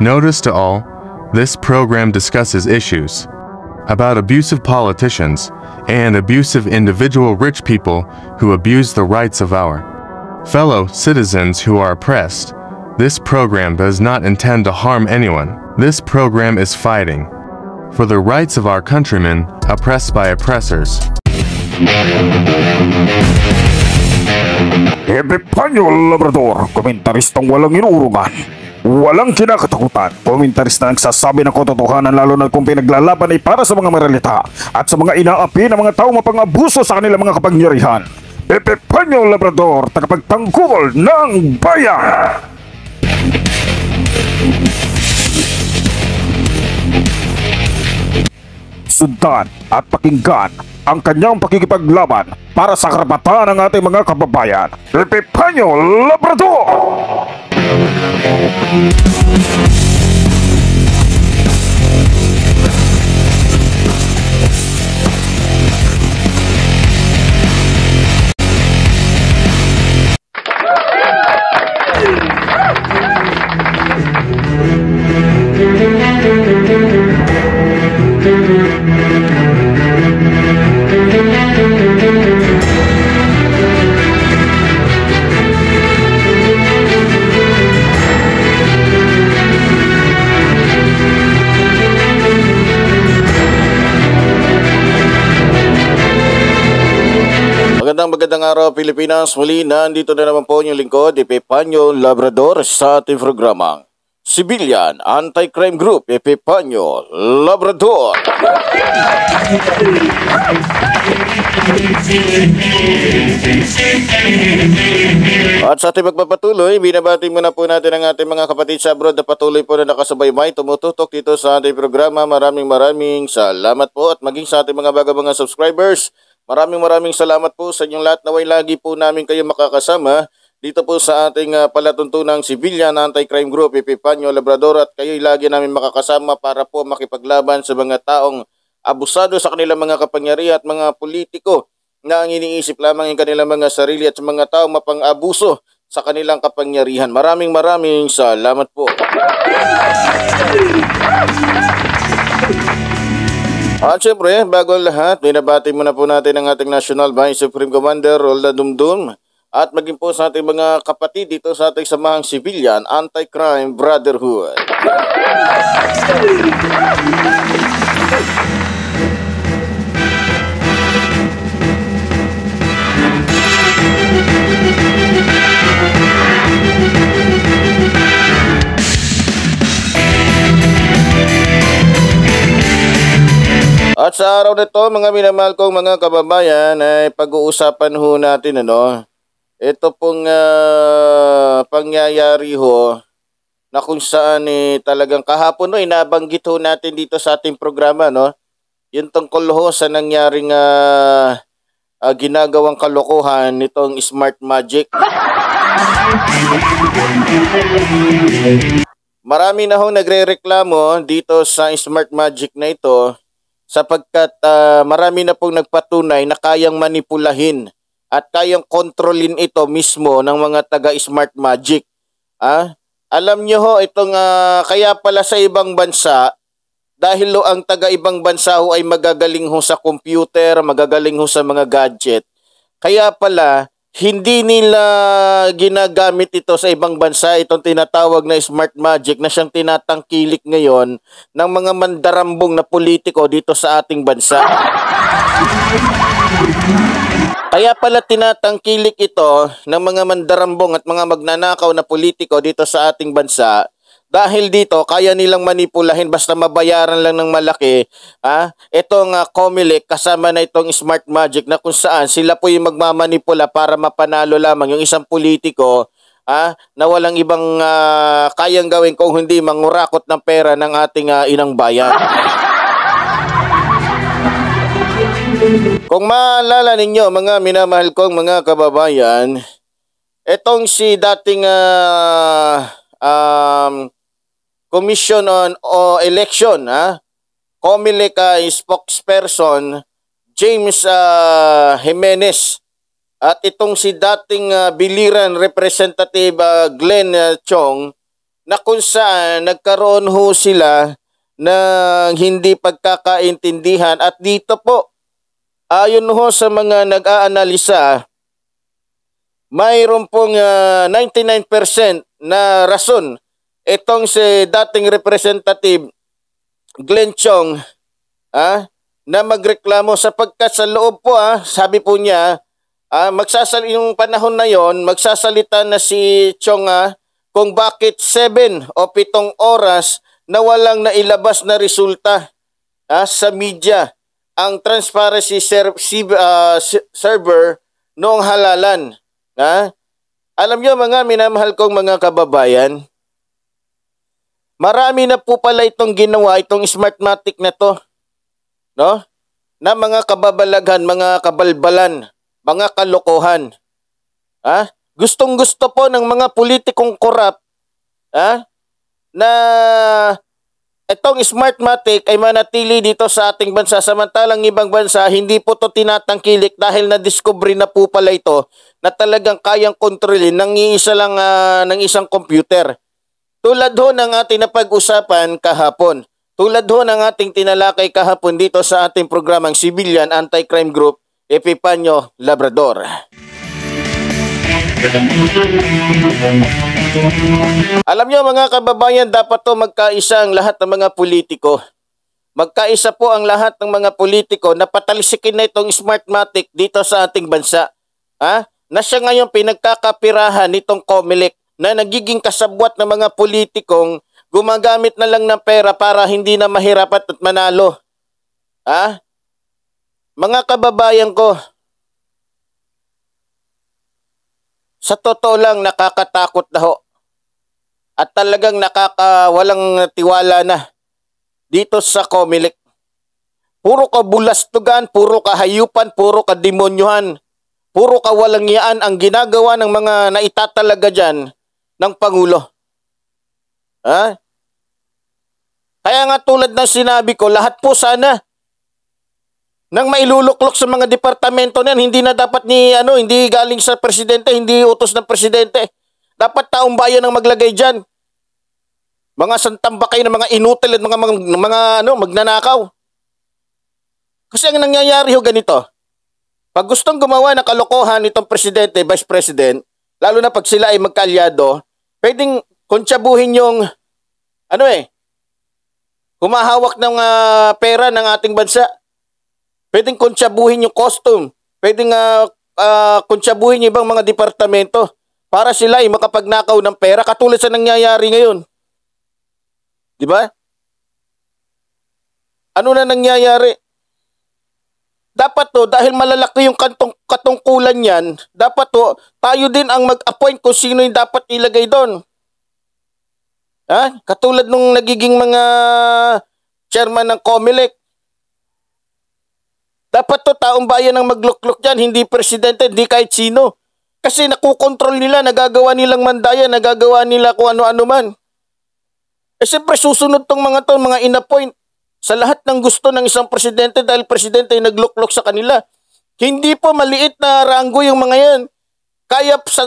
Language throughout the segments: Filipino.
Notice to all, this program discusses issues about abusive politicians and abusive individual rich people who abuse the rights of our fellow citizens who are oppressed. This program does not intend to harm anyone. This program is fighting for the rights of our countrymen oppressed by oppressors. Epifanio Labrador, komentaristang walang inuurungan, walang kinakatakutan, komentarista na nagsasabi ng katotohanan lalo na kung pinaglalaban ay para sa mga maralita at sa mga inaapi ng mga tao mapang-abuso sa kanilang mga kapangyarihan. Epifanio Labrador, tagapagtanggol ng bayan! Sundan at pakinggan ang kanyang pakikipaglaban para sa karapatan ng ating mga kababayan. Epifanio Labrador! Magandang araw Pilipinas, muli nandito na naman po yung lingkod, Epifanio Labrador sa ating programang Civilian Anti-Crime Group, Epifanio Labrador. At sa ating magpapatuloy, binabati muna po natin ang ating mga kapatid sa abroad na patuloy po na nakasubaybay, tumututok dito sa ating programa. Maraming salamat po at maging sa ating mga mga subscribers. Maraming salamat po sa inyong lahat. Naway lagi po namin kayo makakasama dito po sa ating palatuntunang Civilian Anti-Crime Group, Epifanio Labrador, at kayo'y lagi namin makakasama para po makipaglaban sa mga taong abusado sa kanilang mga kapangyarihan at mga politiko na ang iniisip lamang yung kanilang mga sarili at sa mga taong mapang-abuso sa kanilang kapangyarihan. Maraming salamat po. At syempre, bago ang lahat, binabati muna po natin ang ating National Vice Supreme Commander Rolda Dumdum at maging po sa ating mga kapatid dito sa ating samahang Civilian Anti-Crime Brotherhood. At sa araw na ito, mga minamahal kong mga kababayan, ay pag-uusapan ho natin ito pong pangyayari ho na kung saan talagang kahapon inabanggit ho natin dito sa ating programa, yung tungkol ho sa nangyaring ginagawang kalokohan nitong Smart Magic. Marami na ho nagrereklamo dito sa Smart Magic na ito sapagkat marami na pong nagpatunay na kayang manipulahin at kayang kontrolin ito mismo ng mga taga-Smart Magic. Alam nyo ho, itong kaya pala sa ibang bansa, dahil ang taga-ibang bansa ho ay magagaling ho sa computer, magagaling ho sa mga gadget, kaya pala hindi nila ginagamit ito sa ibang bansa, itong tinatawag na Smart Magic na siyang tinatangkilik ngayon ng mga mandarambong na politiko dito sa ating bansa. Kaya pala tinatangkilik ito ng mga mandarambong at mga magnanakaw na politiko dito sa ating bansa dahil dito kaya nilang manipulahin basta mabayaran lang ng malaki itong Comelec kasama na itong Smart Magic na kung saan sila po yung magmamanipula para mapanalo lamang yung isang politiko na walang ibang kayang gawin kung hindi mangurakot ng pera ng ating inang bayan. Kung maalala ninyo mga minamahal kong mga kababayan, itong si dating Commission on Election, Comelec spokesperson James Jimenez at itong si dating biliran Representative Glenn Chong na kung saan nagkaroon ho sila ng hindi pagkakaintindihan. At dito po, ayon ho sa mga nag-aanalisa, mayroon pong 99% na rason itong si dating Representative Glenn Chong na magreklamo sapagkat sa loob po sabi po niya yung panahon na yon magsasalita na si Chong kung bakit 7 o 7 oras na walang nailabas na resulta sa media ang transparency server noong halalan. Alam niyo mga minamahal kong mga kababayan, marami na po pala itong ginawa, itong Smartmatic na to, no? Na mga kababalaghan, mga kabalbalan, mga kalokohan. Gustong-gusto po ng mga politikong korap na itong Smartmatic ay manatili dito sa ating bansa, samantalang ibang bansa hindi po to tinatangkilik dahil na-discovery na po pala ito na talagang kayang kontrolin ng isa lang ng isang computer. Tulad ho ng ating napag-usapan kahapon. Tulad ho ng ating tinalakay kahapon dito sa ating programang Civilian Anti-Crime Group, Epipanyo Labrador. Alam nyo mga kababayan, dapat to magkaisa ang lahat ng mga politiko. Magkaisa po ang lahat ng mga politiko na patalisikin na itong Smartmatic dito sa ating bansa. Na siya ngayon pinagkakapirahan nitong COMELEC na nagiging kasabwat ng mga politikong gumagamit na lang ng pera para hindi na mahirapan at manalo. Mga kababayan ko, sa totoo lang nakakatakot na ho. At talagang walang tiwala na dito sa COMELEC. Puro ka bulastugan, puro ka hayupan, puro ka demonyuhan, puro ka walang yaan ang ginagawa ng mga naitatalaga dyan ng Pangulo. Kaya nga tulad ng sinabi ko, lahat po sana nang mailuluklok sa mga departamento niyan, hindi na dapat hindi galing sa presidente, hindi utos ng presidente. Dapat taong bayan ang maglagay diyan. Mga santambakay na mga inutil at mga magnanakaw. Kasi ang nangyayari ho ganito. Pag gustong gumawa ng kalokohan itong presidente, vice president, lalo na pag sila ay magkalyado, pwedeng kuntsabuhin yung humahawak ng pera ng ating bansa. Pwedeng kuntsabuhin yung costume. Pwedeng kuntsabuhin yung ibang mga departamento para sila ay makapagnakaw ng pera katulad sa nangyayari ngayon. Di ba? Ano na nangyayari? Dapat dahil malalaki yung katungkulan yan, dapat tayo din ang mag-appoint kung sino yung dapat ilagay doon. Katulad nung nagiging mga chairman ng COMELEC. Dapat taong bayan ang magluklok dyan, hindi presidente, hindi kahit sino. Kasi nakukontrol nila, nagagawa nilang mandaya, nagagawa nila kung ano-ano man. Siyempre susunod tong mga in-appoint sa lahat ng gusto ng isang presidente dahil presidente ay nagluklok sa kanila. Hindi po maliit na ranggo yung mga yan.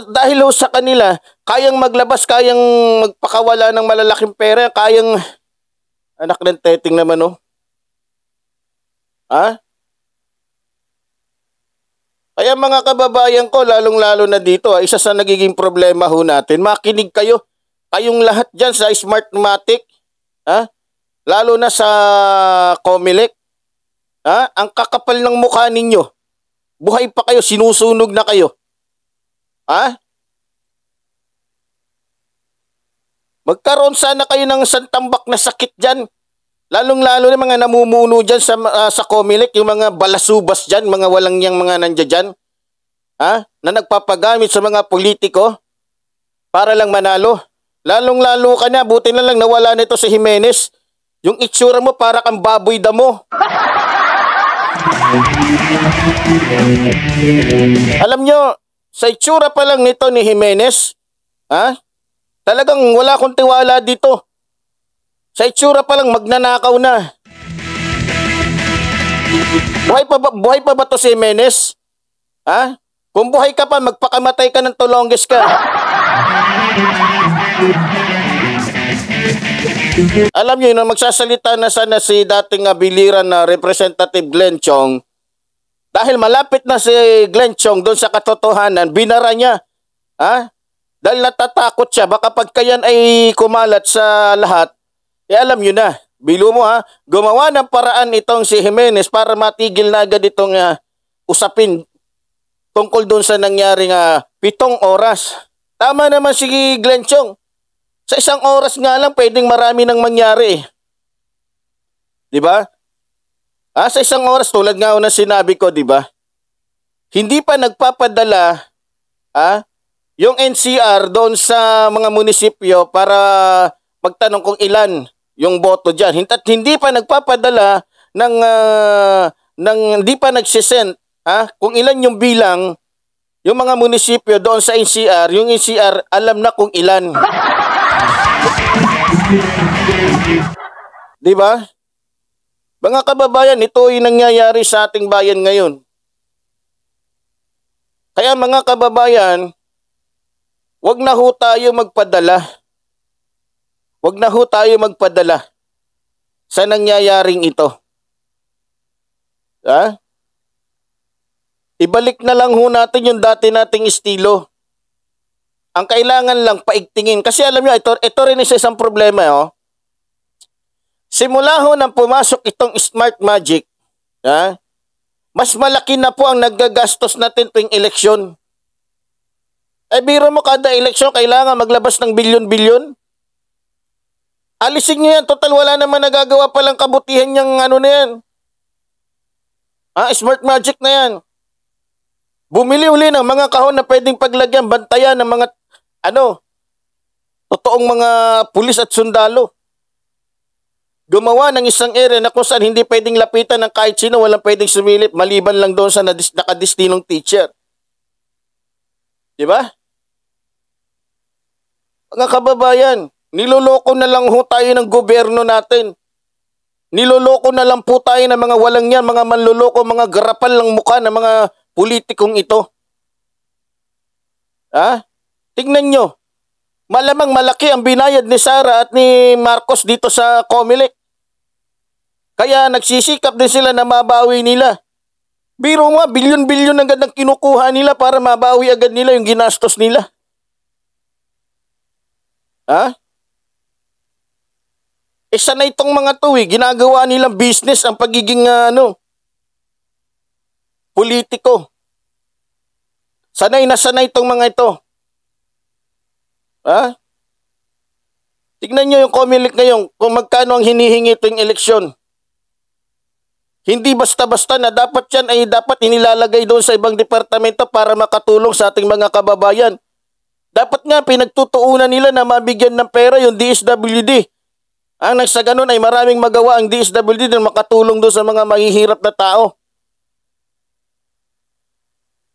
Dahil sa kanila, kayang maglabas, kayang magpakawala ng malalaking pera, kayang, anak ng teting naman Kaya mga kababayan ko, lalong-lalo na dito, isa sa nagiging problema ho natin, makinig kayo, kayong lahat dyan sa Smartmatic, lalo na sa COMELEC, ang kakapal ng mukha ninyo, buhay pa kayo, sinusunog na kayo. Magkaroon sana kayo ng santambak na sakit dyan. Lalong-lalo na mga namumuno dyan sa COMELEC, yung mga balasubas dyan, mga walang yang mga nandiyan dyan, na nagpapagamit sa mga politiko para lang manalo. Lalong-lalo ka na, buti na lang nawala nito si Jimenez. Yung itsura mo para kang baboy damo. Alam nyo, sa itsura pa lang nito ni Jimenez, talagang wala akong tiwala dito. Sa itsura pa lang magnanakaw na. Buhay pa ba to si Jimenez? Kung buhay ka pa, magpakamatay ka ng Tolonges ka. Alam niyo, na magsasalita na sana si dating biliran na Representative Glenn Chong, dahil malapit na si Glenn Chong doon sa katotohanan, binara niya. Ha? Dahil natatakot siya, baka pagka yan ay kumalat sa lahat, alam niyo na, bilo mo ha, gumawa ng paraan itong si Jimenez para matigil na agad itong usapin tungkol doon sa nangyaring 7 oras. Tama naman si Glenn Chong. Sa 1 oras nga lang, pwedeng marami nang mangyari. Di ba? Sa 1 oras, tulad nga na sinabi ko, di ba? Hindi pa nagpapadala yung NCR doon sa mga munisipyo para magtanong kung ilan yung boto dyan. Hindi pa nagpapadala ng hindi pa nagsisend kung ilan yung bilang yung mga munisipyo doon sa NCR. Yung NCR alam na kung ilan. Di ba? Mga kababayan, ito ay nangyayari sa ating bayan ngayon. Kaya mga kababayan, wag na ho tayo magpadala. Wag na ho tayo magpadala sa nangyayaring ito. Ibalik na lang ho natin yung dati nating estilo. Ang kailangan lang paigtingin. Kasi alam nyo, ito rin isa isang problema. Simula ho nang pumasok itong Smart Magic, mas malaki na po ang naggagastos natin tuwing eleksyon. Biro mo kada eleksyon, kailangan maglabas ng bilyon-bilyon. Alisin nyo yan. Total, wala naman nagagawa palang kabutihan niyang na yan. Smart Magic na yan. Bumili uli ng mga kahon na pwedeng paglagyan, bantayan ng mga, totoong mga pulis at sundalo. Gumawa ng isang area na kung saan hindi pwedeng lapitan ng kahit sino, walang pwedeng sumilip, maliban lang doon sa nakadestinong teacher. Diba? Mga kababayan, niloloko na lang ho tayo ng gobyerno natin. Niloloko na lang po tayo ng mga walang yan, mga manloloko, mga garapal ng mukha ng mga politikong ito. Tingnan nyo. Malamang malaki ang binayad ni Sara at ni Marcos dito sa Comelec. Kaya nagsisikap din sila na mabawi nila. Biro nga, bilyon-bilyon agad ang kinukuha nila para mabawi agad nila yung ginastos nila. Sana itong mga to ginagawa nilang business ang pagiging politiko. Sanay na sanay itong mga ito. Tignan nyo yung Comelec ngayon kung magkano ang hinihingi ito yung eleksyon. Hindi basta-basta na dapat yan ay dapat inilalagay doon sa ibang departamento para makatulong sa ating mga kababayan. Dapat nga pinagtutuunan nila na mabigyan ng pera yung DSWD. Ang nagsa ganun ay maraming magawa ang DSWD na makatulong doon sa mga mahihirap na tao.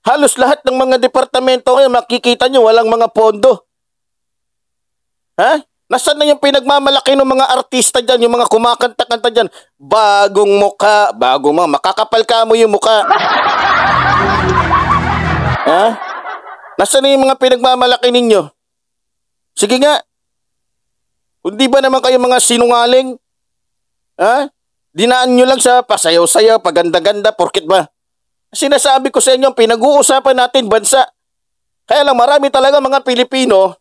Halos lahat ng mga departamento ngayon makikita nyo walang mga pondo. Nasaan na yung pinagmamalaki ng mga artista dyan, yung mga kumakanta-kanta dyan? Bagong mukha, makakapal ka mo yung mukha. Nasaan na yung mga pinagmamalaki ninyo? Sige nga. Hindi ba naman kayo mga sinungaling? Dinaan nyo lang sa pasayaw-sayaw, paganda-ganda, porkit ba? Sinasabi ko sa inyo, pinag-uusapan natin bansa. Kaya lang marami talaga mga Pilipino,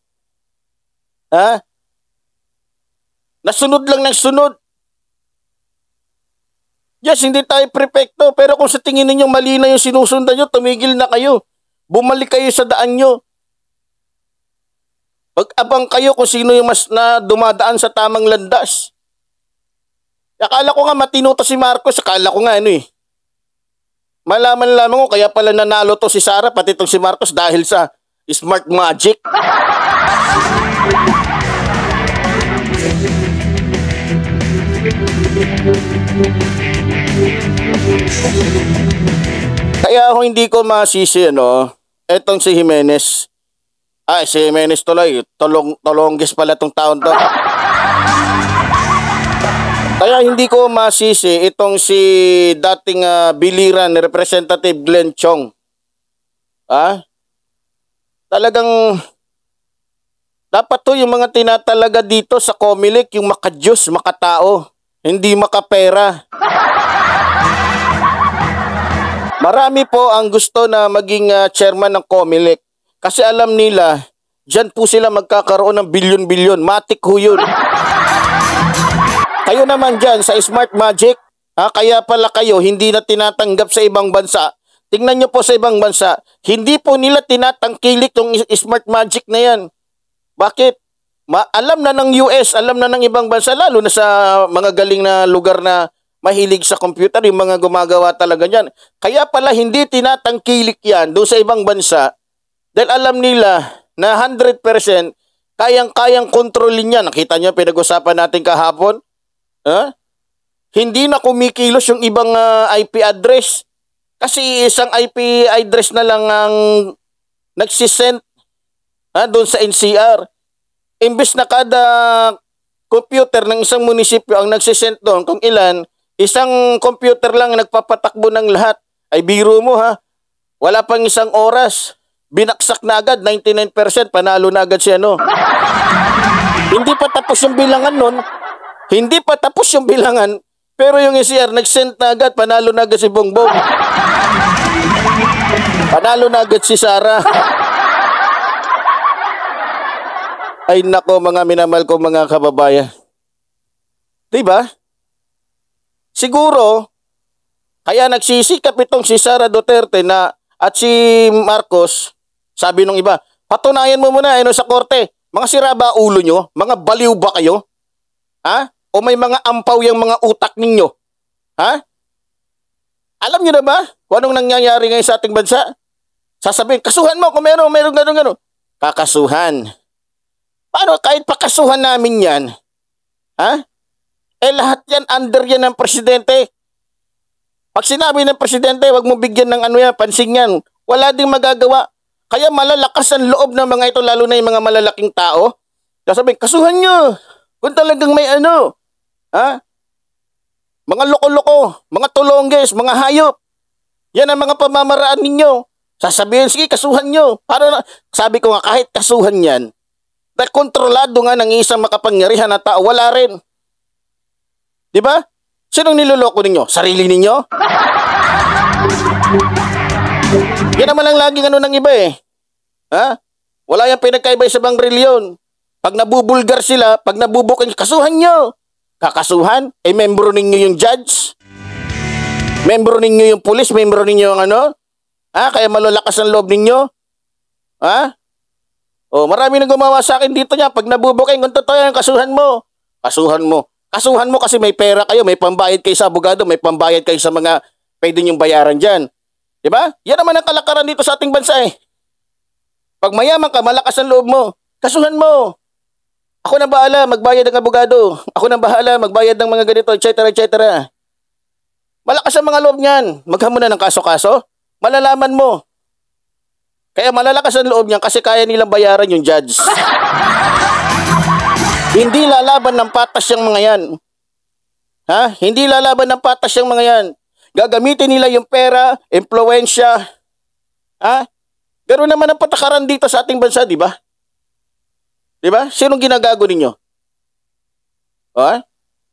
nasunod lang ng sunod. Yes, hindi tayo prepekto, pero kung sa tingin ninyo mali na yung sinusundan nyo, tumigil na kayo. Bumalik kayo sa daan nyo. Pag-abang kayo kung sino yung mas na dumadaan sa tamang landas. Akala ko nga matino to si Marcos, akala ko nga Malaman lamang ko kaya pala nanalo to si Sara pati itong si Marcos dahil sa Smart Magic. Kaya ako hindi ko masisi etong si Jimenez. Si Jimenez tuloy, tolongges pala tong taon to. Kaya hindi ko masisi itong si dating biliran Representative Glenn Chong. Talagang Dapat to yung mga tinatalaga dito sa Comelec, yung maka-Diyos, makatao, hindi makapera. Marami po ang gusto na maging chairman ng Comelec kasi alam nila, dyan po sila magkakaroon ng bilyon-bilyon. Matik ho yun. Kayo naman dyan sa Smart Magic, kaya pala kayo hindi na tinatanggap sa ibang bansa. Tingnan nyo po sa ibang bansa, hindi po nila tinatangkilik yung Smart Magic na yan. Bakit? Alam na ng US, alam na ng ibang bansa, lalo na sa mga galing na lugar na mahilig sa computer, yung mga gumagawa talaga niyan. Kaya pala hindi tinatangkilik yan doon sa ibang bansa dahil alam nila na 100% kayang-kayang kontrolin yan. Nakita niyo pinag-usapan natin kahapon? Hindi na kumikilos yung ibang IP address kasi isang IP address na lang ang nagsisend doon sa NCR. Imbes na kada computer ng isang munisipyo ang nagsisend doon kung ilan, isang computer lang nagpapatakbo ng lahat. Ay biro mo wala pang isang oras. Binaksak na agad, 99%, panalo na agad siya, no? Hindi pa tapos yung bilangan nun. Hindi pa tapos yung bilangan, pero yung NCR nag-send na agad, panalo na agad si Bongbong. Panalo na agad si Sara. Ay nako, mga minamahal ko mga kababayan. Diba? Siguro, kaya nagsisikap itong si Sara Duterte na at si Marcos, sabi nung iba, patunayan mo muna sa korte. Mga sira ba ulo nyo? Mga baliw ba kayo? O may mga ampaw yung mga utak ninyo? Alam nyo na ba kung anong nangyayari ngayon sa ating bansa? Sasabihin, kasuhan mo kung meron gano'n. Kakasuhan. Paano kahit pakasuhan namin yan? Lahat yan, under yan ng presidente. Pag sinabi ng presidente, wag mo bigyan ng pansin yan. Wala ding magagawa. Kaya malalakas ang loob ng mga ito, lalo na yung mga malalaking tao. Sasabihin, kasuhan nyo. Kung talagang may mga loko-loko, mga tulongges, mga hayop. Yan ang mga pamamaraan ninyo. Sasabihin, sige, kasuhan nyo. Sabi ko nga, kahit kasuhan yan, dahil kontrolado nga ng isang makapangyarihan na tao, wala rin. Diba? Sinong niloloko ninyo? Sarili ninyo? Yan naman ang laging ng iba Wala yung pinagkaiba sa bang reliyon. Pag nabubulgar sila, pag nabubukan, kasuhan nyo. Kakasuhan? Membro ninyo yung judge? Membro ninyo yung pulis? Membro ninyo yung kaya malalakas ang loob ninyo? Marami nang gumawa sa akin dito niya. Pag nabubukay, kung totoo yan, kasuhan mo. Kasuhan mo. Kasuhan mo kasi may pera kayo, may pambayad kayo sa abogado, may pambayad kayo sa mga pwede niyong bayaran dyan. Diba? Yan naman ang kalakaran dito sa ating bansa Pag mayaman ka, malakas ang loob mo. Kasuhan mo. Ako na bahala, magbayad ng abogado. Ako na bahala, magbayad ng mga ganito, etc. Malakas ang mga loob niyan. Maghamon na ng kaso-kaso. Malalaman mo. Kaya malalakas ang loob niyan kasi kaya nilang bayaran yung judge. Hindi lalaban ng patas yung mga yan. Hindi lalaban ng patas yung mga yan. Gagamitin nila yung pera, impluwensya. Ganoon naman ang patakaran dito sa ating bansa, di ba? Di ba? Sinong ginagago ninyo?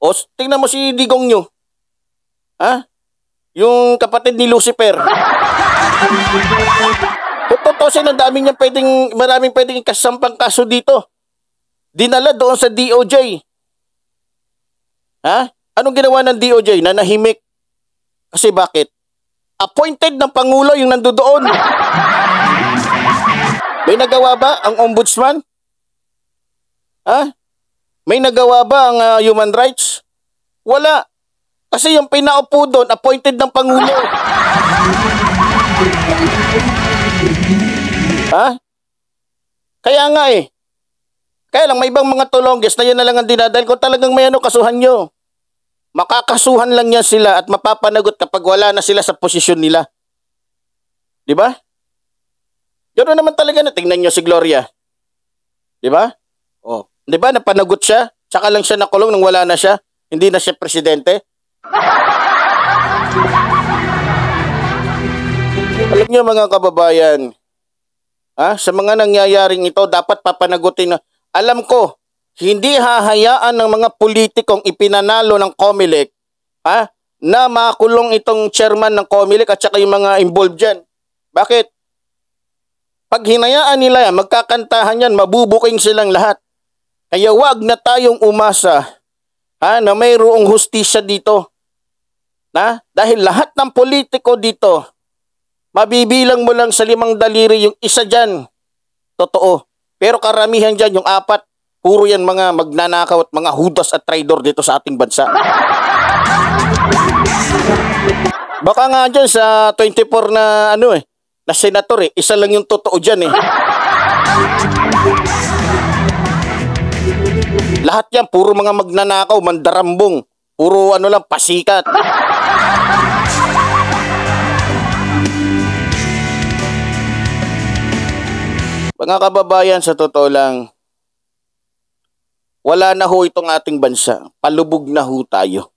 O tingnan mo si Digong nyo. Yung kapatid ni Lucifer. Totoo siya, maraming pwedeng kasampang kaso dito. Dinala doon sa DOJ. Anong ginawa ng DOJ? Nanahimik. Kasi bakit? Appointed ng Pangulo yung nandoon. May nagawa ba ang ombudsman? May nagawa ba ang human rights? Wala. Kasi yung pinaupo doon, appointed ng Pangulo. Kaya nga Kaya lang may ibang mga tulongges na yan na lang ang dinadahil. Kung talagang may kasuhan nyo. Makakasuhan lang yan sila at mapapanagot kapag wala na sila sa posisyon nila. Di ba? Ganoon naman talaga na. Tingnan nyo si Gloria. Di ba? Di ba? Napanagot siya. Tsaka lang siya nakulong nang wala na siya. Hindi na siya presidente. Alam nyo mga kababayan, sa mga nangyayaring ito, dapat papanagutin na alam ko, hindi hahayaan ng mga politikong ipinanalo ng COMELEC na makulong itong chairman ng COMELEC at saka yung mga involved dyan. Bakit? Pag hinayaan nila yan, magkakantahan yan, mabubuking silang lahat. Kaya wag na tayong umasa na mayroong hustisya dito. Dahil lahat ng politiko dito, mabibilang mo lang sa 5 daliri yung isa dyan. Totoo. Pero karamihan dyan, yung 4, puro yan mga magnanakaw at mga hudas at traidor dito sa ating bansa. Baka nga dyan sa 24 na na senator isa lang yung totoo dyan Lahat yan, puro mga magnanakaw, mandarambong, puro lang, pasikat. Mga kababayan, sa totoo lang, wala na ho itong ating bansa. Palubog na ho tayo.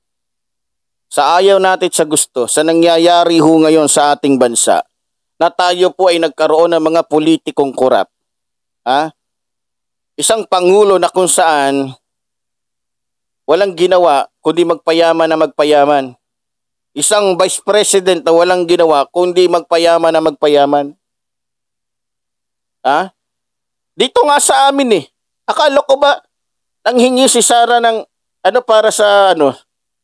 Sa ayaw natin sa gusto, sa nangyayari ho ngayon sa ating bansa, na tayo po ay nagkaroon ng mga politikong korap. Isang pangulo na kung saan walang ginawa kundi magpayaman na magpayaman. Isang vice president na walang ginawa kundi magpayaman na magpayaman. Dito nga sa amin Akala ko ba nanghingi si Sara ng para sa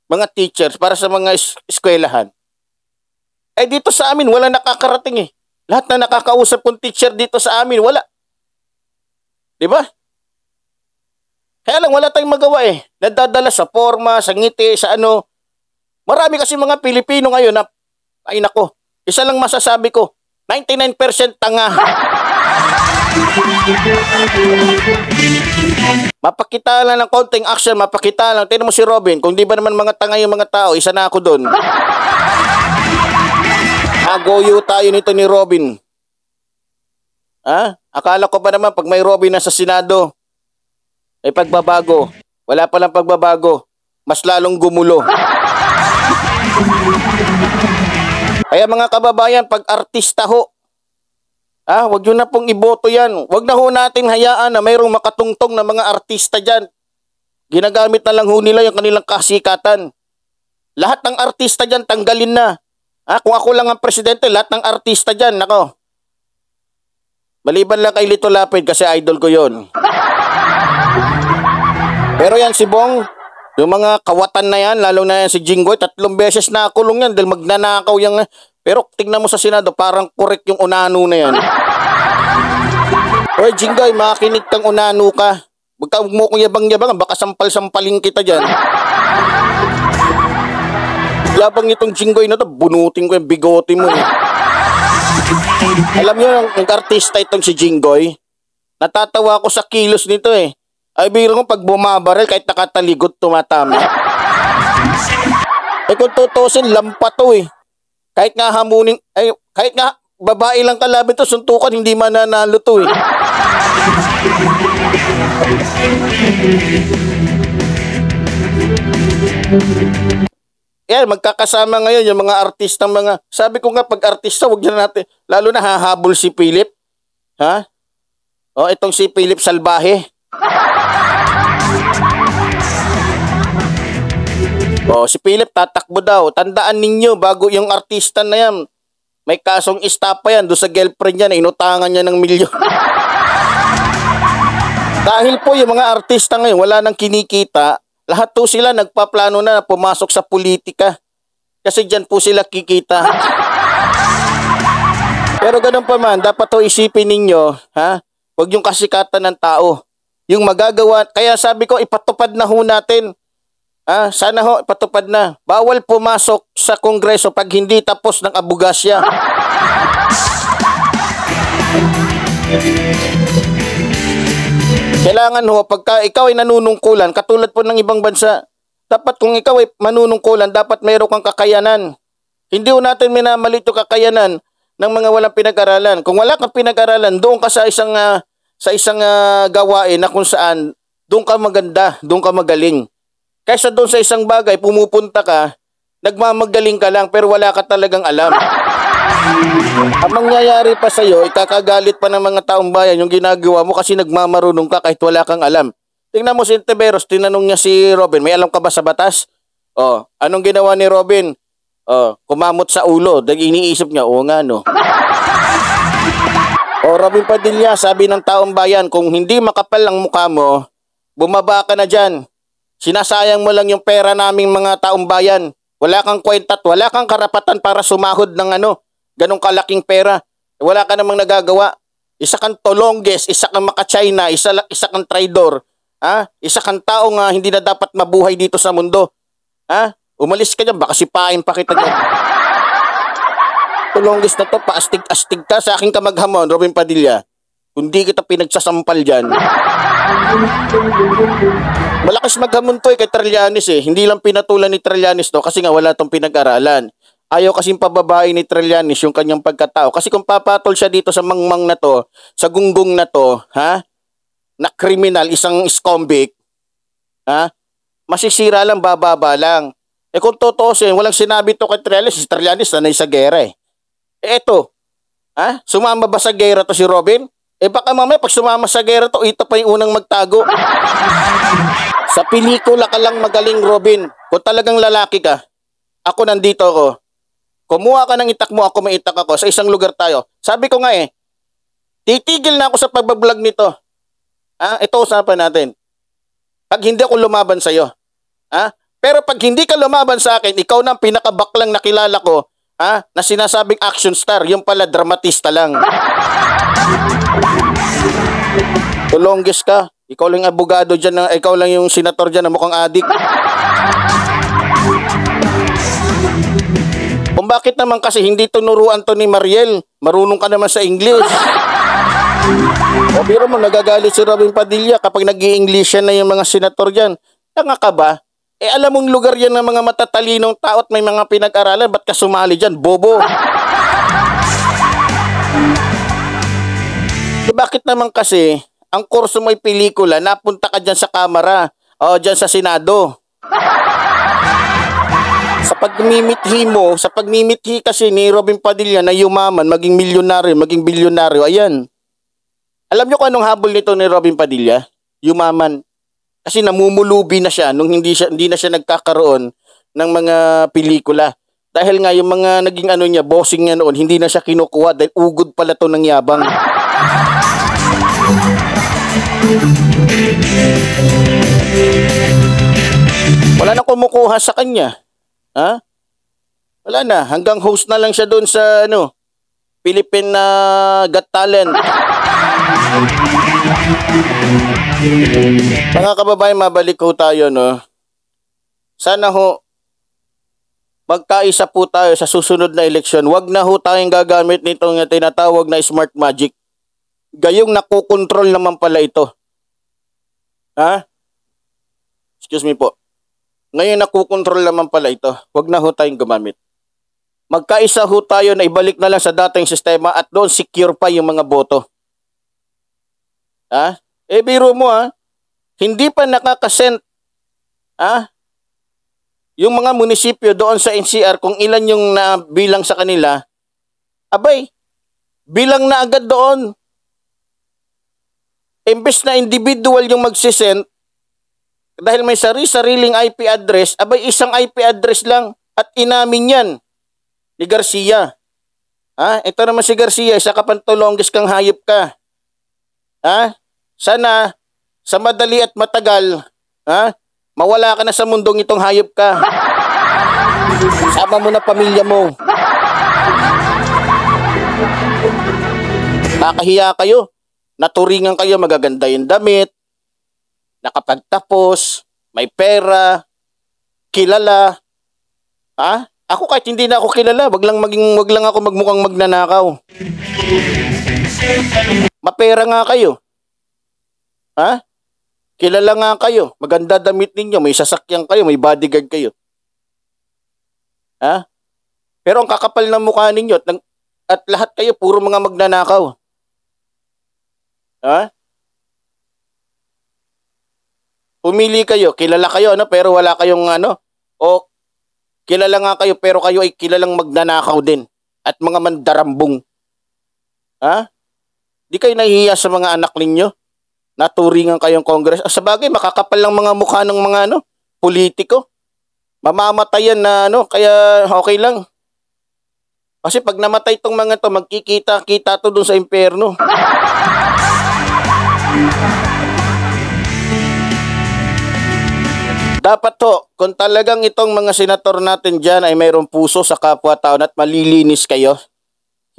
mga teachers, para sa mga eskwelahan. Dito sa amin wala nakakarating Lahat na nakakausap kong teacher dito sa amin wala. 'Di ba? Kaya lang wala tayong magawa Nadadala sa forma, sa ngiti, sa Marami kasi mga Pilipino ngayon na, ay nako, isa lang masasabi ko, 99% tanga. Mapakita lang ng konting action, mapakita lang. Tingnan mo si Robin, kung di ba naman mga tanga yung mga tao, isa na ako doon. Agoyo tayo nito ni Robin. Akala ko ba naman pag may Robin na sa Senado, ay pagbabago. Wala palang pagbabago. Mas lalong gumulo. Kaya mga kababayan, pag artista ho, wag yun na pong iboto yan. Wag na ho natin hayaan na mayroong makatungtong na mga artista dyan. Ginagamit na lang ho nila yung kanilang kasikatan. Lahat ng artista dyan, tanggalin na. Kung ako lang ang presidente, lahat ng artista dyan, nako. Maliban lang kay Lito Lapid kasi idol ko yon. Pero yan si Bong, yung mga kawatan na yan, lalo na yan si Jinggoy, 3 beses na kulong yan dahil magnanakaw yan. Pero tingnan mo sa Senado, parang correct yung unano na yan. Oy Jinggoy, makinig kang unano ka. Huwag mo kong yabang-yabang, baka sampal-sampalin kita dyan. Yabang itong Jinggoy na to, bunutin ko yung bigote mo Alam nyo, yung artista itong si Jinggoy, natatawa ako sa kilos nito Ay biro ko pag bumabaril kahit nakataligot tumatama. Kung tutusin lampa to Kahit nga hamunin kahit nga babae lang kalaban to suntukan hindi mananalo to Yan, magkakasama ngayon yung mga artistang sabi ko nga pag artista wag na natin lalo na hahabol si Philip. Itong si Philip Salbahe. Si Philip tatakbo daw. Tandaan ninyo, bago yung artista na yan, may kasong istapa yan doon sa girlfriend niya na inutangan niya ng milyon. Dahil po yung mga artista ngayon, wala nang kinikita, lahat po sila nagpaplano na pumasok sa politika. Kasi dyan po sila kikita. Pero ganun pa man, dapat to isipin ninyo, huwag yung kasikatan ng tao. Yung magagawa, kaya sabi ko, ipatupad na ho natin. Sana ho, ipatupad na. Bawal pumasok sa Kongreso pag hindi tapos ng abugasya. Kailangan ho, pagka ikaw ay nanunungkulan, katulad po ng ibang bansa, dapat kung ikaw ay manunungkulan, dapat mayroon kang kakayanan. Hindi ho natin minamalit yung kakayanan ng mga walang pinag-aralan. Kung wala kang pinag-aralan, doon ka sa isang gawain na kung saan doon ka maganda, doon ka magaling. Kaysa doon sa isang bagay, pumupunta ka, nagmamagaling ka lang pero wala ka talagang alam. Ang mangyayari pa sa'yo, ikakagalit pa ng mga taong bayan yung ginagawa mo kasi nagmamarunong ka kahit wala kang alam. Tingnan mo si Tiberos, tinanong niya si Robin, may alam ka ba sa batas? Oh, anong ginawa ni Robin? Oh, kumamot sa ulo. Dahil iniisip niya, oo nga no. O Robin Padilla, sabi ng taong bayan, kung hindi makapal ang mukha mo, bumaba ka na dyan. Sinasayang mo lang yung pera naming mga taong bayan. Wala kang kwenta at wala kang karapatan para sumahod ng ganong kalaking pera. Wala ka namang nagagawa. Isa kang tolongges, isa kang maka-China, isa kang traidor. Ha? Isa kang taong hindi na dapat mabuhay dito sa mundo. Ha? Umalis ka dyan, baka sipain pa kita dyan. Tolongges na to, paastig-astig ka sa aking kamaghamon, Robin Padilla. Kung di kita pinagsasampal dyan. Malakas maghamon to kay Trillanes eh. Hindi lang pinatulan ni Trillanes to kasi nga wala tong pinag-aralan. Ayaw kasing pababae ni Trillanes yung kanyang pagkatao. Kasi kung papatol siya dito sa mangmang na to, sa gunggong na to, ha? Na kriminal, isang scumbag, ha? Masisira lang, bababa lang. Eh kung totoo siya, walang sinabi to kay Trillanes. Si Trillanes sanay sa gera eh. Eto, ha? Sumama ba sa gera to si Robin? Eh baka mamaya pag sumama sa gera to, ito pa yung unang magtago. Sa pelikula ka lang magaling, Robin. Kung talagang lalaki ka, ako nandito ako. Kumuha ka ng itak mo, ako may itak ako. Sa isang lugar tayo. Sabi ko nga titigil na ako sa pagbablog nito. Ha? Ito usapan natin. Pag hindi ako lumaban sa'yo. Ha? Pero pag hindi ka lumaban sa akin, ikaw na ang pinakabaklang nakilala ko, ha? Na sinasabing action star, yung pala dramatista lang. Tulongges ka. Ikaw lang abogado dyan, ikaw lang yung senator dyan na mukhang adik. Kung bakit naman kasi hindi tunuruan to ni Mariel, marunong ka naman sa English. O biro mo, nagagalit si Robin Padilla kapag nag-i-English na yung mga senator dyan. Tanga ka ba? Eh alam mong lugar yan ng mga matatalinong tao at may mga pinag-aralan, ba't ka sumali dyan? Bobo! Eh bakit naman kasi, ang kurso mo'y pelikula, napunta ka dyan sa kamera, o dyan sa Senado. Sa pagmimithi kasi ni Robin Padilla na yumaman, maging milyonaryo, maging bilyonaryo, ayan. Alam nyo kung anong habol nito ni Robin Padilla? Yumaman. Kasi namumulubi na siya nung hindi na siya nagkakaroon ng mga pelikula. Dahil nga yung mga naging niya, bossing niya noon, hindi na siya kinukuha dahil ugod pala to ng yabang. Wala na kumukuha sa kanya. Ha? Wala na. Hanggang host na lang siya doon sa Philippine Got Talent. Mga kababayan, mabalik ho tayo, no? Sana ho magkaisa po tayo sa susunod na eleksyon. Wag na ho tayong gagamit nitong tinatawag na smart magic. Gayong nakokontrol naman pala ito. Ha? Excuse me po. Ngayon nakokontrol naman pala ito. Wag na ho tayong gumamit. Magkaisa ho tayo na ibalik na lang sa dating sistema at doon secure pa yung mga boto. Ha? Eh biro mo hindi pa nakakasend yung mga munisipyo doon sa NCR kung ilan yung nabilang sa kanila, abay, bilang na agad doon. Imbes na individual yung magsisend, dahil may sariling IP address, abay isang IP address lang at inamin yan ni Garcia. Ito naman si Garcia, isa ka pantulongges kang hayop ka. Sana sa madali at matagal, mawala ka na sa mundong itong hayop ka. Sama mo na pamilya mo. Kakahiya kayo. Naturingan kayo, magaganda yung damit, nakapagtapos, may pera, kilala. Ako kahit hindi na ako kilala, wag lang ako magmukhang magnanakaw. Mapera nga kayo. Kilala nga kayo, maganda damit ninyo, may sasakyan kayo, may bodyguard kayo. Pero ang kakapal ng mukha ninyo at lahat kayo puro mga magnanakaw. Pumili kayo, kilala kayo pero wala kayong o kilala nga kayo pero kayo ay kilalang magnanakaw din. at mga mandarambong. Ha? Di kayo nahihiya sa mga anak ninyo? Naturingan kayong Congress. Sa bagay, makakapal lang mga mukha ng mga politiko. Mamamatayan na kaya okay lang. Kasi pag namatay tong mga to, magkikita-kita to dun sa impyerno. Dapat to, kung talagang itong mga senator natin dyan ay mayroong puso sa kapwa-tao at malilinis kayo,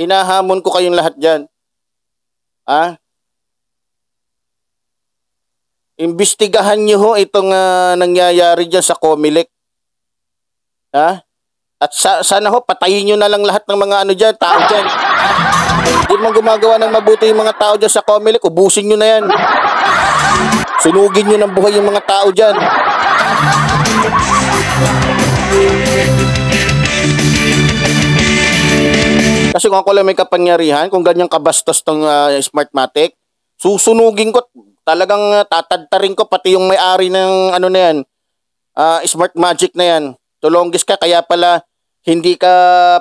hinahamon ko kayong lahat dyan. Ha? Imbestigahan nyo ho itong nangyayari dyan sa Comelec. Ha? At sana ho, patayin nyo na lang lahat ng mga dyan, tao dyan. Hindi man gumagawa ng mabuti yung mga tao dyan sa Comelec, ubusin nyo na yan. Sunugin nyo ng buhay yung mga tao dyan. Kasi kung ako lang may kapangyarihan, kung ganyang kabastos tong Smartmatic, susunugin ko, talagang tatadtarin ko pati yung may-ari ng na yan, Smartmagic na yan. Tulonggis ka, kaya pala hindi ka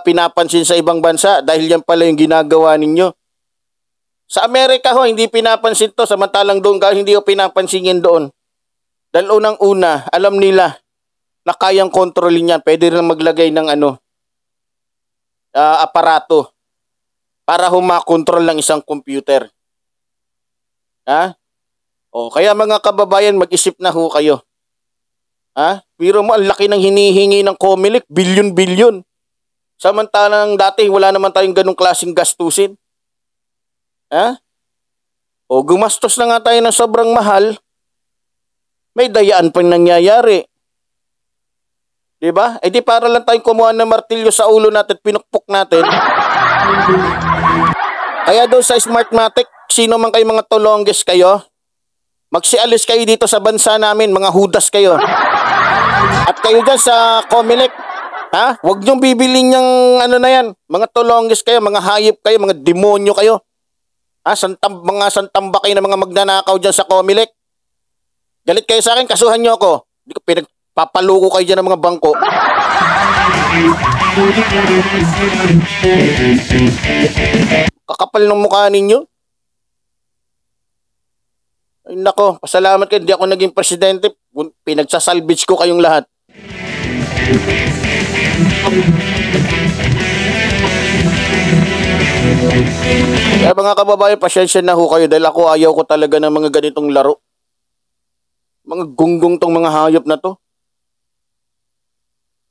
pinapansin sa ibang bansa dahil yan pala yung ginagawa ninyo. Sa Amerika ho, hindi pinapansin to, samantalang doon hindi ho pinapansin yan doon. Dahil unang-una, alam nila na kayang kontrolin yan. Pwede rin maglagay ng aparato para humakontrol ng isang computer. Ha? O, kaya mga kababayan, mag-isip na ho kayo. Ha? Pero mo, ang laki ng hinihingi ng Comelec, bilyon-bilyon. Samantalang dati, wala naman tayong ganong klaseng gastusin. Ha? O, gumastos na nga tayo ng sobrang mahal, may dayaan pa nangyayari. Diba? Eh di para lang tayong kumuha ng martilyo sa ulo natin at pinukpok natin. Kaya doon sa Smartmatic, sino man kayo mga tulonggis kayo, magsialis kayo dito sa bansa namin, mga hudas kayo. At kayo dyan sa Comelec, ha? Huwag niyong bibilin yung na yan. Mga tulonggis kayo, mga hayop kayo, mga demonyo kayo. Ha? Mga santamba kayo na mga magnanakaw dyan sa Comelec. Galit kayo sa akin, kasuhan niyo ako. Hindi ko pinagpapaluko kayo dyan ng mga bangko. Kakapal ng mukha ninyo. Ay nako, pasalamat kayo, hindi ako naging presidente. Pinagsasalvage ko kayong lahat. Kaya mga kababayan, pasyensya na ho kayo dahil ako ayaw ko talaga ng mga ganitong laro. Mga gunggong tong mga hayop na to.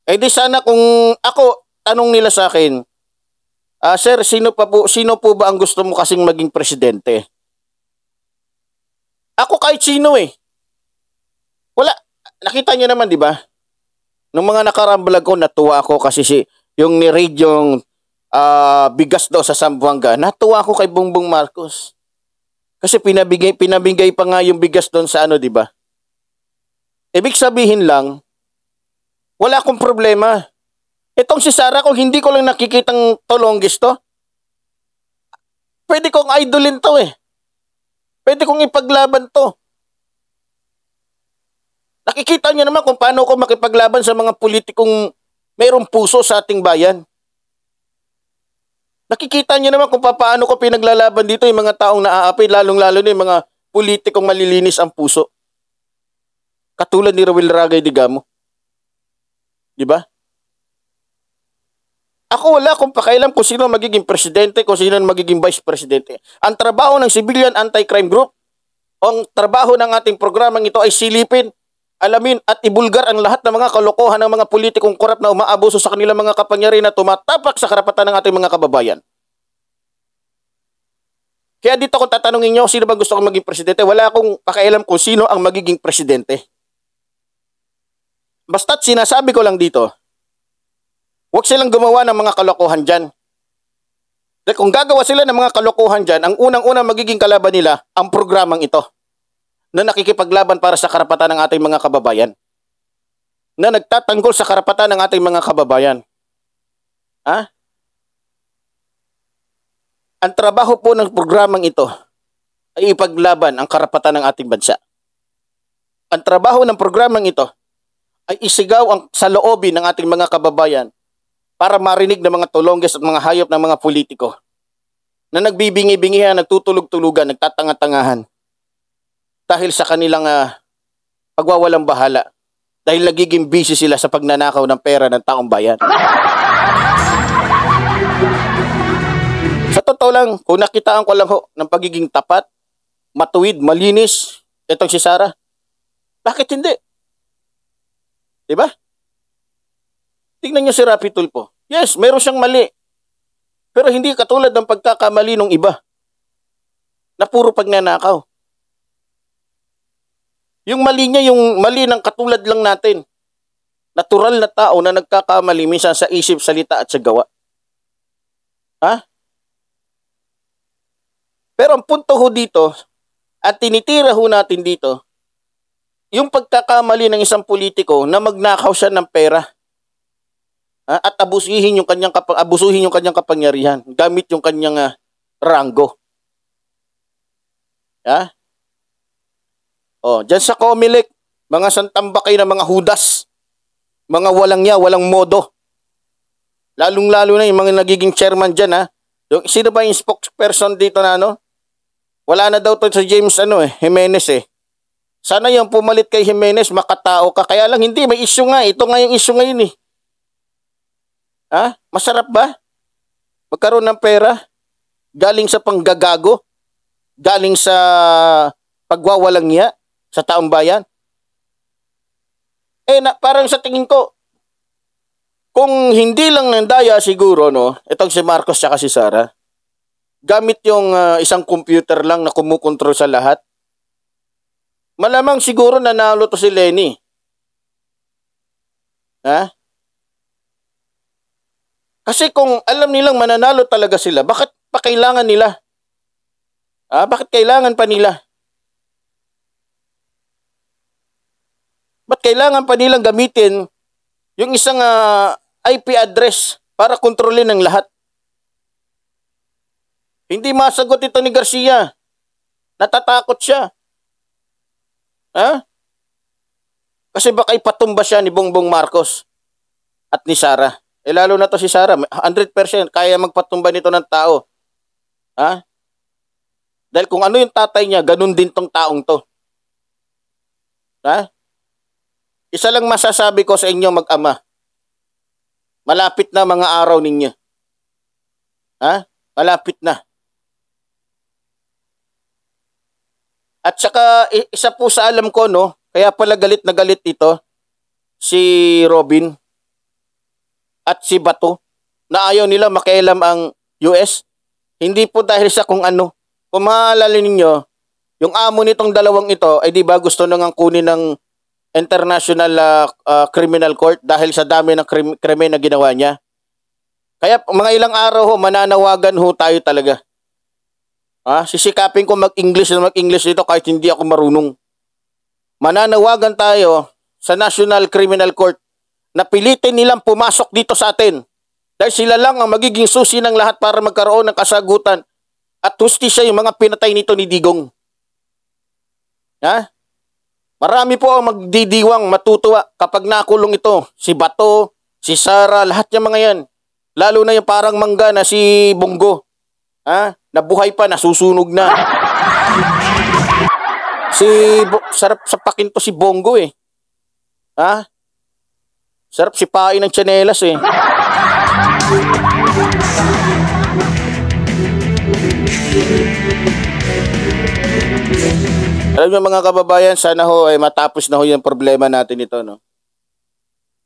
Eh di sana kung ako, tanong nila sa akin, sir, sino po ba ang gusto mo kasing maging presidente? Ako kahit sino eh. Wala, nakita niyo naman, di ba? Nung mga nakarambalag ko, natuwa ako kasi yung ni-raid yung bigas daw sa Zamboanga, natuwa ako kay Bongbong Marcos. Kasi pinabigay pa nga yung bigas doon sa di ba? Ibig sabihin lang, wala akong problema. Itong si Sara, kung hindi ko lang nakikitang tulonggis to, pwede kong idolin to eh. Pwede kong ipaglaban to. Nakikita niyo naman kung paano ko makipaglaban sa mga politikong mayroong puso sa ating bayan. Nakikita niyo naman kung paano ko pinaglalaban dito yung mga taong naaapi, lalong-lalo na yung mga politikong malilinis ang puso. Katulad ni Rowel Ragay Digamo. Di ba? Ako wala akong pakialam kung sino magiging presidente, kung sino magiging vice presidente. Ang trabaho ng Civilian Anti-Crime Group, ang trabaho ng ating programang ito ay silipin, alamin at ibulgar ang lahat ng mga kalokohan ng mga politikong korap na umaabuso sa kanilang mga kapangyarihan na tumatapak sa karapatan ng ating mga kababayan. Kaya dito kung tatanungin nyo, sino ba gusto kong maging presidente, wala akong pakialam kung sino ang magiging presidente. Basta't sinasabi ko lang dito, huwag silang gumawa ng mga kalokohan dyan. Dahil kung gagawa sila ng mga kalokohan dyan, ang unang-unang magiging kalaban nila, ang programang ito, na nakikipaglaban para sa karapatan ng ating mga kababayan. Na nagtatanggol sa karapatan ng ating mga kababayan. Ha? Ang trabaho po ng programang ito ay ipaglaban ang karapatan ng ating bansa. Ang trabaho ng programang ito ay isigaw ang saloobin ng ating mga kababayan para marinig ng mga tulongges at mga hayop ng mga politiko na nagbibingi-bingihan, nagtutulog-tulugan, nagtatanga-tangahan dahil sa kanilang pagwawalang bahala, dahil nagiging busy sila sa pagnanakaw ng pera ng taong bayan. Sa totoo lang, kung nakitaan ko lang ho ng pagiging tapat, matuwid, malinis, itong si Sara, bakit hindi? Diba? Tingnan nyo si Rapi Tulfo. Yes, meron siyang mali. Pero hindi katulad ng pagkakamali ng iba na puro pagnanakaw. Yung mali niya, yung mali ng katulad lang natin. Natural na tao na nagkakamali minsan sa isip, salita at sa gawa. Ha? Pero ang punto ho dito, at tinitira ho natin dito, yung pagkakamali ng isang politiko na magnakaw siya ng pera. At abusuhin yung kanyang kapangyarihan gamit yung kanyang ranggo. Ha? Diyan sa Comelec, mga santambakay na mga hudas, mga walang walang modo. Lalong-lalo na yung mga nagiging chairman diyan, Yung sino ba yung spokesperson dito na Wala na daw to sa James Jimenez Sana yung pumalit kay Jimenez, makatao ka. Kaya lang hindi, may issue nga. Ito nga yung issue ngayon Masarap ba? Magkaroon ng pera? Galing sa panggagago? Galing sa pagwawalangya sa taong bayan? Parang sa tingin ko, kung hindi lang ng daya siguro, itong si Marcos tsaka si Sara, gamit yung isang computer lang na kumukontrol sa lahat, malamang siguro nanalo to si Lenny. Ha? Kasi kung alam nilang mananalo talaga sila, bakit pa kailangan nila? Bakit kailangan pa nila? Ba't kailangan pa nilang gamitin yung isang IP address para kontrolin ang lahat? Hindi masagot ito ni Garcia. Natatakot siya. Kasi baka ipatumba siya ni Bongbong Marcos at ni Sara. Lalo na to si Sara, 100% kaya magpatumba nito ng tao. Dahil kung ano yung tatay niya, ganun din tong taong to. Isa lang masasabi ko sa inyo mag-ama. Malapit na mga araw ninyo. Malapit na. At saka isa po sa alam ko, kaya pala galit na galit dito si Robin at si Bato na ayaw nila makialam ang US. Hindi po dahil sa kung ano. Kung maalala ninyo, yung amo nitong dalawang ito ay di ba gusto nang kunin ng International Criminal Court dahil sa dami ng krimen na ginawa niya. Kaya mga ilang araw mananawagan tayo talaga. Sisikapin ko mag-English dito kahit hindi ako marunong. Mananawagan tayo sa National Criminal Court na pilitin nilang pumasok dito sa atin. Dahil sila lang ang magiging susi ng lahat para magkaroon ng kasagutan at hustisya yung mga pinatay nito ni Digong. Marami po ang magdidiwang, matutuwa kapag nakulong ito. Si Bato, si Sara, lahat yung mga yan. Lalo na yung parang mangga na si Bongo. Nabuhay pa, nasusunog na. Sarap sa pakin to si Bongo Sarap sipain ng tsinelas Alam niyo mga kababayan, sana ay matapos na yung problema natin ito,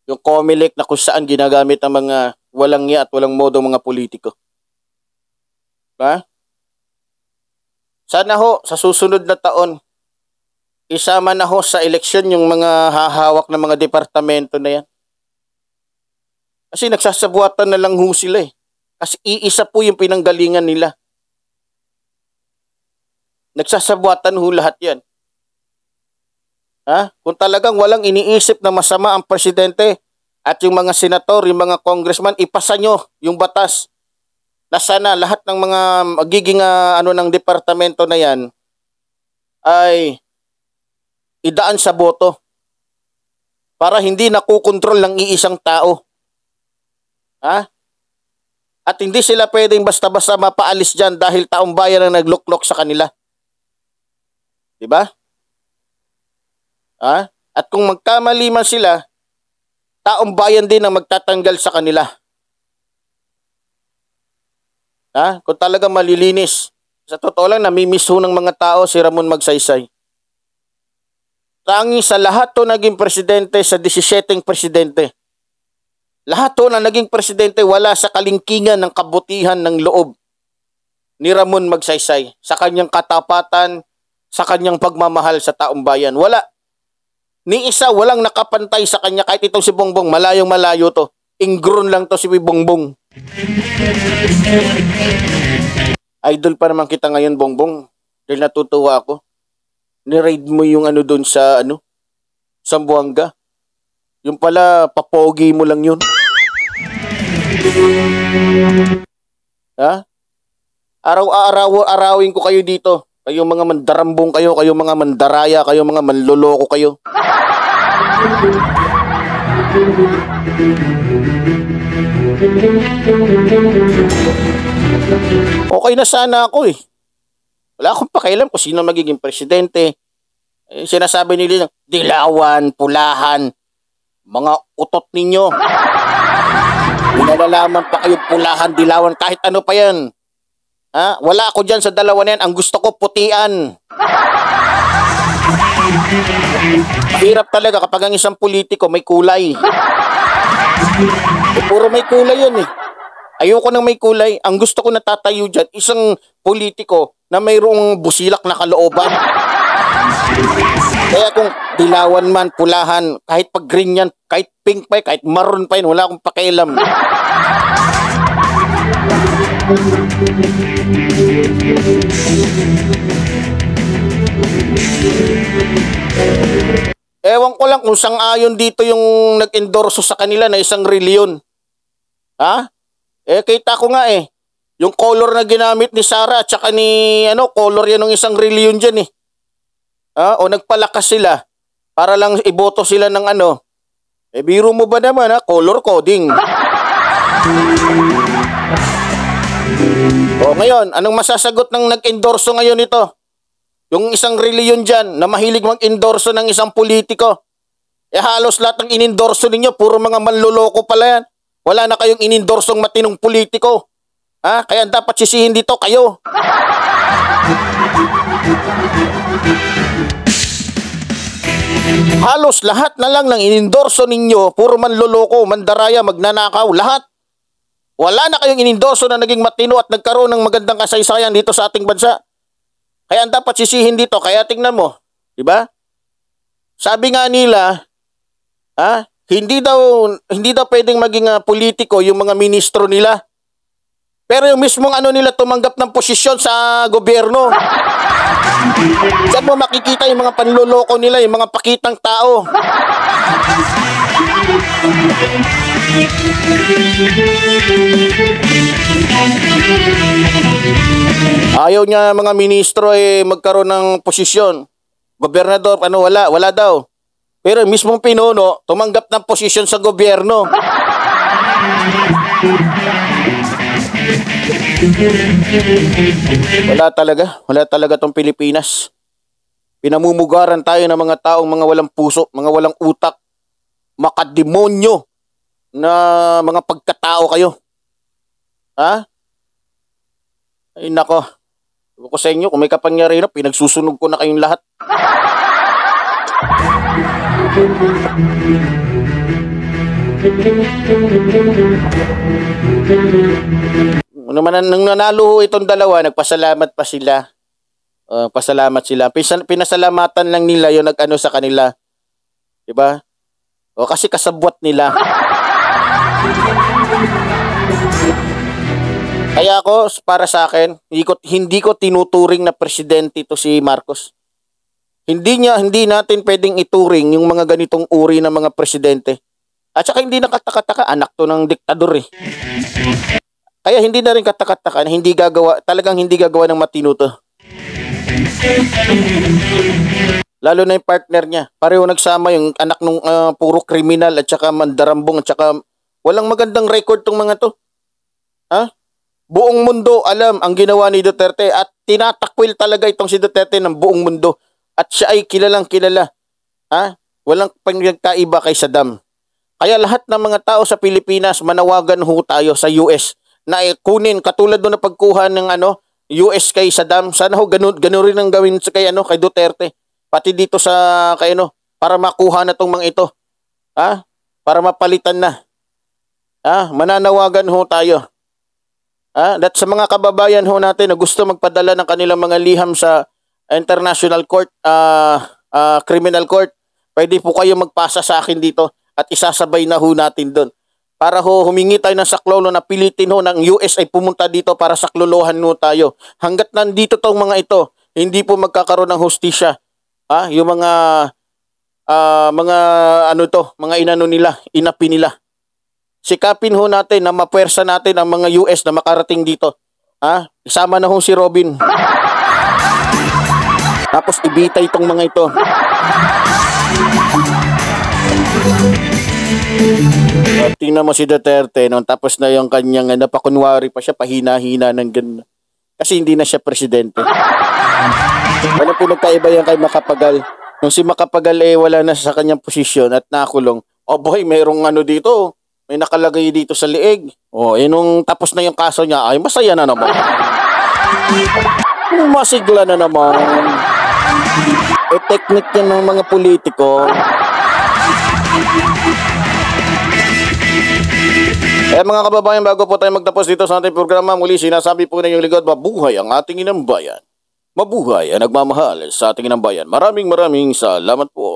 Yung Comelec na kung saan ginagamit ang mga walang at walang modo mga politiko. Sana sa susunod na taon, isama na sa eleksyon yung mga hahawak ng mga departamento na yan. Kasi nagsasabuatan na lang sila Kasi iisa po yung pinanggalingan nila. Nagsasabuatan lahat yan. Kung talagang walang iniisip na masama ang presidente at yung mga senator, yung mga congressman, ipasa nyo yung batas na sana lahat ng mga magiging ng departamento na yan ay idaan sa boto para hindi nakukontrol ng iisang tao. Ha? At hindi sila pwedeng basta-basta mapaalis dyan dahil taong bayan ang nagluklok sa kanila. Diba? Ha? At kung magkamali man sila, taong bayan din ang magtatanggal sa kanila. Ha? Kung talagang malilinis. Sa totoo lang, namimiss ho ng mga tao si Ramon Magsaysay. Tanging sa lahat to naging presidente, sa 17 presidente. Lahat to na naging presidente, wala sa kalingkingan ng kabutihan ng loob ni Ramon Magsaysay. Sa kanyang katapatan, sa kanyang pagmamahal sa taong bayan. Wala. Ni isa, walang nakapantay sa kanya kahit itong si Bongbong. Malayong malayo to. Ingron lang to si Bongbong. Idol pa naman kita ngayon, Bongbong. Dahil natutuwa ako. Ni-raid mo yung ano doon sa Zamboanga. Yung pala, papogi mo lang yun. Ha? Arawin ko kayo dito. Kayong mga mandarambong kayo, kayong mga mandaraya, kayong mga manloloko kayo. Okay na sana ako eh. Wala akong pakialam kung sino magiging presidente. Sinasabi nila, dilawan, pulahan, mga utot ninyo. Pinalalaman pa kayo pulahan, dilawan, kahit ano pa yan. Ha? Wala ako dyan sa dalawa na yan. Ang gusto ko, putian. Hirap talaga kapag ang isang politiko may kulay. Puro may kulay yan eh. Ayoko nang may kulay. Ang gusto ko natatayo dyan, isang politiko na mayroong busilak na kalooban. Kaya kung dilawan man, pulahan, kahit pag green yan, kahit pink pa, kahit maroon pa yun, wala akong pakialam. Ewan ko lang kung sang-ayon dito yung nag-endorso sa kanila na isang reliyon. Ha? Kita ko nga eh. Yung color na ginamit ni Sara at saka ni color yan ng isang reliyon dyan eh. Ha? O nagpalakas sila para lang iboto sila ng biro mo ba naman color coding. O ngayon, anong masasagot ng nag-endorso ngayon ito? Yung isang reliyon dyan na mahilig mag-endorso ng isang politiko. Halos lahat ng inendorso ninyo, puro mga manluloko pala yan. Wala na kayong inindorsong matinong politiko. Ha? Kaya dapat sisihin dito kayo. Halos lahat na lang ng inendorso ninyo, puro manluloko, mandaraya, magnanakaw, lahat. Wala na kayong inendorso na naging matino at nagkaroon ng magandang kasaysayan dito sa ating bansa. Kaya ang dapat sisihin dito, kaya tingnan mo, di ba? Sabi nga nila, hindi daw pwedeng maging politiko yung mga ministro nila. Pero yung mismong nila tumanggap ng posisyon sa gobyerno. Diyan mo makikita yung mga panloloko nila, yung mga pakitang tao. Ayaw niya mga ministro magkaroon ng posisyon. Gobernador, wala daw. Pero mismong pinuno, tumanggap ng posisyon sa gobyerno. Wala talaga tong Pilipinas. Pinamumugaran tayo ng mga taong mga walang puso, mga walang utak, makademonyo na mga pagkatao kayo. Ha? Ay nako. Sabi ko sa inyo, kung may kapangyarihan, pinagsusunog ko na kayong lahat. Nang nanalo itong dalawa, nagpasalamat pa sila. Pasalamat sila. Pinasalamatan lang nila yung sa kanila. Diba? O kasi kasabwat nila. Kaya ako, para sa akin, hindi ko tinuturing na presidente ito si Marcos. Hindi natin pwedeng ituring yung mga ganitong uri ng mga presidente. At saka hindi nakatakataka, anak to ng diktador eh. Kaya hindi na rin katakataka na talagang hindi gagawa ng matino to. Lalo na yung partner niya. Pareho nagsama yung anak ng puro kriminal at saka mandarambong at saka Walang magandang record tong mga to. Ha? Buong mundo alam ang ginawa ni Duterte at tinatakwil talaga itong si Duterte ng buong mundo. At siya ay kilalang kilala. Ha? Walang pagkaiba kay Saddam. Kaya lahat ng mga tao sa Pilipinas, manawagan ho tayo sa US na kunin katulad doon na pagkuha ng US kay Saddam. Sana ho ganun rin ang gawin kay kay Duterte. Pati dito sa kay para makuha na tong mga ito. Ha? Para mapalitan na. Mananawagan ho tayo. At sa mga kababayan ho natin na gusto magpadala ng kanilang mga liham sa International Court, Criminal Court, pwede po kayo magpasa sa akin dito at isasabay na ho natin doon. Para ho humingi tayo ng saklolo na pilitin ho ng US ay pumunta dito para saklolohan ho tayo. Hanggat nandito tong mga ito, hindi po magkakaroon ng hustisya. Yung mga mga inano nila, inapi nila. Sikapin ho natin na mapuwersa natin ang mga US na makarating dito. Isama na ho si Robin. Tapos ibita itong mga ito. At tingnan mo si Duterte noon, tapos na yung kanyang napakunwari pa siya, pahina-hina ng ganun. Kasi hindi na siya presidente. Ano pinagkaiba yan kay Macapagal? Nung si Macapagal wala na sa kanyang posisyon at nakulong. Oh boy, mayroong dito. May nakalagay dito sa liig. Nung tapos na yung kaso niya, ay masaya na naman. Masigla na naman. Technique yan ng mga politiko. Mga kababayan, bago po tayo magtapos dito sa ating programa, muli sinasabi po na yung ligod, mabuhay ang ating inang bayan. Mabuhay ang nagmamahal sa ating inang bayan. Maraming salamat po.